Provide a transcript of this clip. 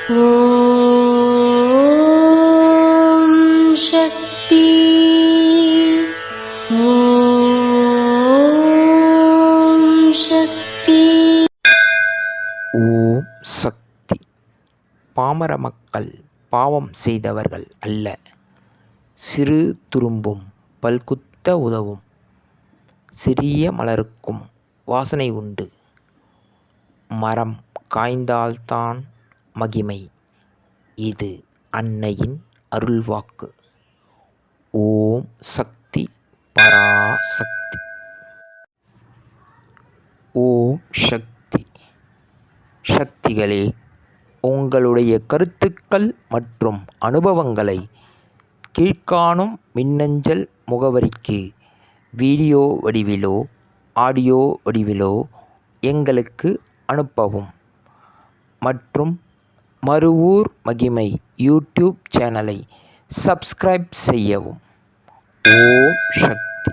ஓம் சக்தி. ஓம் சக்தி. ஓம் சக்தி. பாமர மக்கள் பாவம் செய்தவர்கள் அல்ல. சிறு துரும்பும் பல்குத்த உதவும். சிறிய மலருக்கும் வாசனை உண்டு. மரம் காய்ந்தால்தான் மகிமை. இது அன்னையின் அருள்வாக்கு. ஓம் சக்தி பராசக்தி. ஓம் சக்தி. சக்திகளே, உங்களுடைய கருத்துக்கள் மற்றும் அனுபவங்களை கீழ்க்காணும் மின்னஞ்சல் முகவரிக்கு வீடியோ வடிவிலோ ஆடியோ வடிவிலோ எங்களுக்கு அனுப்பவும். மற்றும் மறுவூர் மகிமை யூடியூப் சேனலை சப்ஸ்கிரைப் செய்யவும். ஓம் சக்தி.